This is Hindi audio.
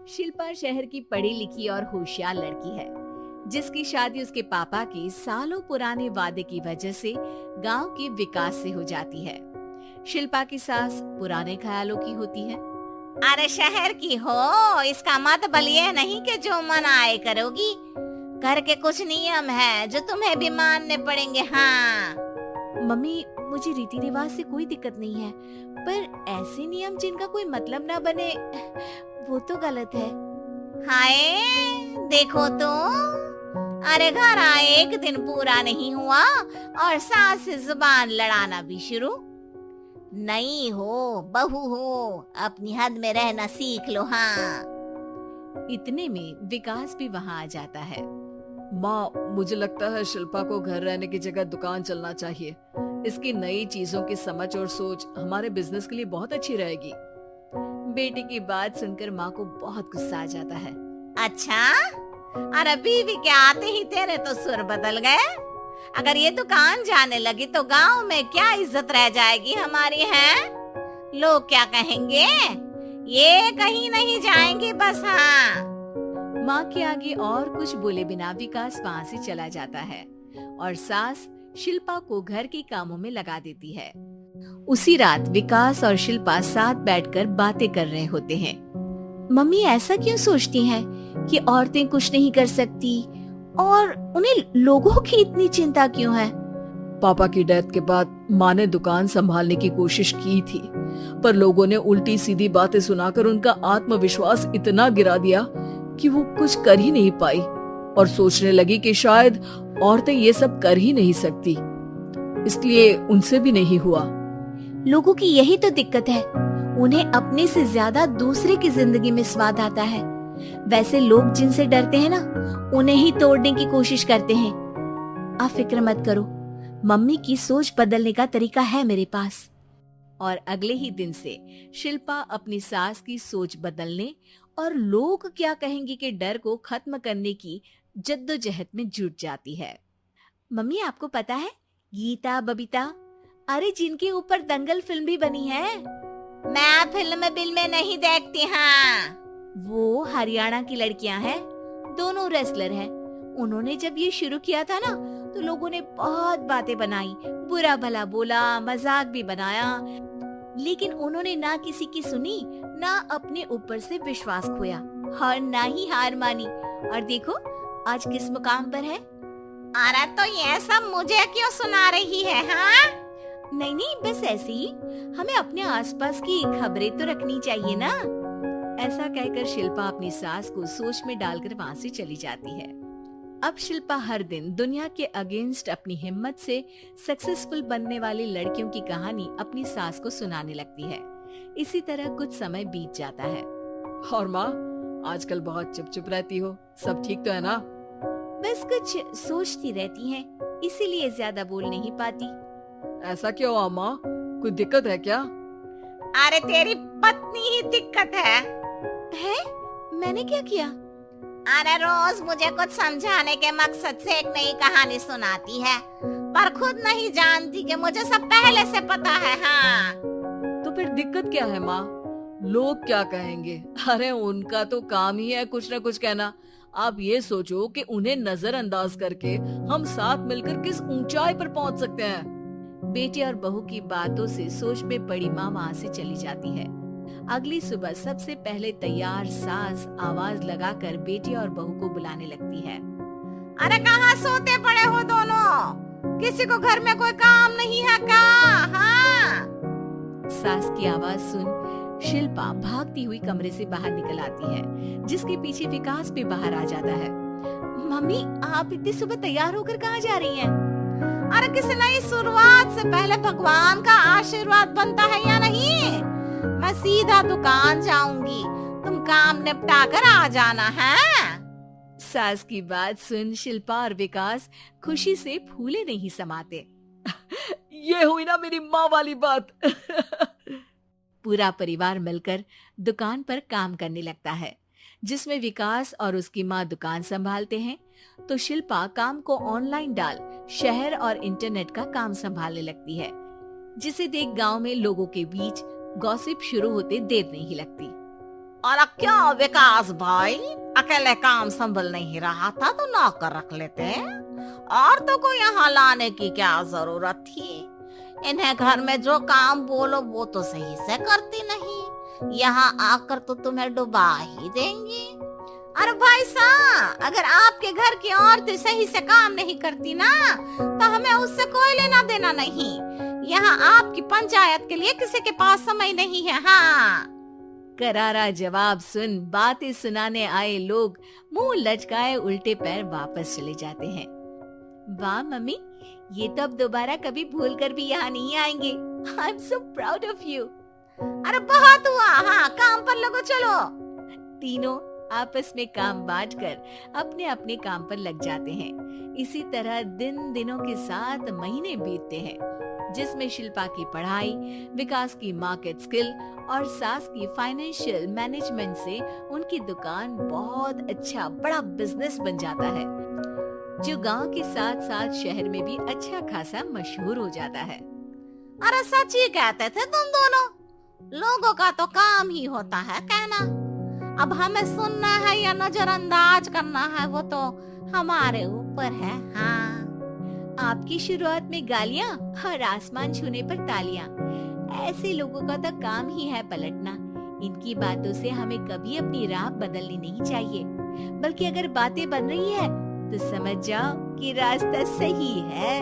शिल्पा शहर की पढ़ी लिखी और होशियार लड़की है, जिसकी शादी उसके पापा के सालों पुराने वादे की वजह से गांव के विकास से हो जाती है। शिल्पा की सास पुराने ख्यालों की होती है। अरे शहर की हो, इसका मतलब ये नहीं कि जो मन आए करोगी। घर के कुछ नियम है जो तुम्हें भी मानने पड़ेंगे। हाँ मम्मी, मुझे रीति रिवाज से कोई दिक्कत नहीं है, पर ऐसे नियम जिनका कोई मतलब ना बने वो तो गलत है। हाय, देखो तो, अरे घर आए एक दिन पूरा नहीं हुआ और सास से जुबान लड़ाना भी शुरू। नहीं हो, बहू हो, अपनी हद में रहना सीख लो। हाँ इतने में विकास भी वहाँ आ जाता है। माँ, मुझे लगता है शिल्पा को घर रहने की जगह दुकान चलना चाहिए। इसकी नई चीजों की समझ और सोच हमारे बिजनेस के लिए बहुत अच्छी रहेगी। बेटे की बात सुनकर माँ को बहुत गुस्सा आ जाता है। अच्छा, अरे बीवी के आते ही तेरे तो सुर बदल गए। अगर ये दुकान जाने लगी तो गांव में क्या इज्जत रह जाएगी हमारी है? लोग क्या कहेंगे? ये कहीं नहीं जाएंगे बस। हाँ माँ के आगे और कुछ बोले बिना विकास वहाँ से चला जाता है और सास शिल्पा को घर के कामों में लगा देती है। उसी रात विकास और शिल्पा साथ बैठकर बातें कर रहे होते हैं। मम्मी ऐसा क्यों सोचती हैं कि औरतें कुछ नहीं कर सकती और उन्हें लोगों की इतनी चिंता क्यों है? पापा की डेथ के बाद माँ ने दुकान संभालने की कोशिश की थी, पर लोगों ने उल्टी सीधी बातें सुनाकर उनका आत्मविश्वास इतना गिरा दिया कि वो कुछ कर ही नहीं पाई और सोचने लगी कि शायद औरतें ये सब कर ही नहीं सकती, इसलिए उनसे भी नहीं हुआ। लोगों की यही तो दिक्कत है, उन्हें अपने से ज्यादा दूसरे की जिंदगी में स्वाद आता है। वैसे लोग जिनसे डरते हैं ना, उन्हें ही तोड़ने की कोशिश करते हैं। आप फिक्र मत करो, मम्मी की सोच बदलने का तरीका है मेरे पास। और अगले ही दिन से शिल्पा अपनी सास की सोच बदलने और लोग क्या कहेंगे के डर को खत्म करने की जद्दोजहद में जुट जाती है। मम्मी, आपको पता है गीता, बबीता, अरे जिनके ऊपर दंगल फिल्म भी बनी है। मैं फिल्म बिल में नहीं देखती। हाँ वो हरियाणा की लड़कियां हैं, दोनों रेसलर हैं। उन्होंने जब ये शुरू किया था ना, तो लोगों ने बहुत बातें बनाई, बुरा भला बोला, मजाक भी बनाया, लेकिन उन्होंने ना किसी की सुनी, ना अपने ऊपर से विश्वास खोया और ना ही हार मानी। और देखो आज किस मुकाम पर है। अरे तो ये सब मुझे क्यों सुना रही है? हाँ नहीं नहीं, बस ऐसे ही, हमें अपने आसपास की खबरें तो रखनी चाहिए ना। ऐसा कहकर शिल्पा अपनी सास को सोच में डालकर वहाँ से चली जाती है। अब शिल्पा हर दिन दुनिया के अगेंस्ट अपनी हिम्मत से सक्सेसफुल बनने वाली लड़कियों की कहानी अपनी सास को सुनाने लगती है। इसी तरह कुछ समय बीत जाता है। और माँ, आजकल बहुत चुप चुप रहती हो, सब ठीक तो है ना? बस कुछ सोचती रहती हैं, इसीलिए ज्यादा बोल नहीं पाती। ऐसा क्यों हुआ माँ, कोई दिक्कत है क्या? अरे तेरी पत्नी ही दिक्कत है। मैंने क्या किया? अरे रोज मुझे कुछ समझाने के मकसद से एक नई कहानी सुनाती है, पर खुद नहीं जानती कि मुझे सब पहले से पता है। हाँ तो फिर दिक्कत क्या है माँ? लोग क्या कहेंगे? अरे उनका तो काम ही है कुछ न कुछ कहना। आप ये सोचो कि उन्हें नजरअंदाज करके हम साथ मिलकर किस ऊंचाई पर पहुंच सकते हैं। बेटे और बहू की बातों से सोच में पड़ी माँ वहाँ से चली जाती है। अगली सुबह सबसे पहले तैयार सास आवाज लगाकर बेटे और बहू को बुलाने लगती है। अरे कहाँ सोते पड़े हो दोनों? किसी को घर में कोई काम नहीं है क्या? हाँ सास की आवाज सुन शिल्पा भागती हुई कमरे से बाहर निकल आती है, जिसके पीछे विकास भी बाहर आ जाता है। मम्मी, आप इतनी सुबह तैयार होकर कहाँ जा रही हैं? अरे किसी नई शुरुआत से पहले भगवान का आशीर्वाद बनता है या नहीं? मैं सीधा दुकान जाऊंगी, तुम काम निपटा कर आ जाना है। सास की बात सुन शिल्पा और विकास खुशी से फूले नहीं समाते। ये हुई ना मेरी माँ वाली बात। पूरा परिवार मिलकर दुकान पर काम करने लगता है, जिसमें विकास और उसकी माँ दुकान संभालते हैं, तो शिल्पा काम को ऑनलाइन डाल शहर और इंटरनेट का काम संभालने लगती है, जिसे देख गांव में लोगों के बीच गॉसिप शुरू होते देर नहीं लगती। और क्या विकास भाई, अकेले काम संभल नहीं रहा था तो नौकर रख लेते, और तो को यहाँ लाने की क्या जरूरत थी। इन्हें घर में जो काम बोलो वो तो सही से करती नहीं, यहाँ आकर तो तुम्हें डुबा ही देंगी। अरे भाई साहब, अगर आपके घर की औरतें सही से काम नहीं करती ना तो हमें उससे कोई लेना देना नहीं। यहाँ आपकी पंचायत के लिए किसी के पास समय नहीं है। हाँ, करारा जवाब सुन बातें सुनाने आए लोग मुंह लचकाए उल्टे पैर वापस चले जाते हैं। वाह मम्मी, ये तो अब दोबारा कभी भूल कर भी यहाँ नहीं आएंगे। I am so proud of you. अरे बहुत हुआ, हाँ काम पर लगो चलो। तीनों आपस में काम बांटकर अपने अपने काम पर लग जाते हैं। इसी तरह दिनों के साथ महीने बीतते हैं, जिसमें शिल्पा की पढ़ाई, विकास की मार्केट स्किल और सास की फाइनेंशियल मैनेजमेंट से उनकी दुकान बहुत अच्छा बड़ा बिजनेस बन जाता है, जो गांव के साथ साथ शहर में भी अच्छा खासा मशहूर हो जाता है। अरे सच ही कहते थे तुम दोनों, लोगों का तो काम ही होता है कहना। अब हमें सुनना है या नजरअंदाज करना है वो तो हमारे ऊपर है। हाँ, आपकी शुरुआत में गालियां और आसमान छूने पर तालियां, ऐसे लोगों का तो काम ही है पलटना। इनकी बातों से हमें कभी अपनी राह बदलनी नहीं चाहिए, बल्कि अगर बातें बन रही है तो समझ जाओ कि रास्ता सही है।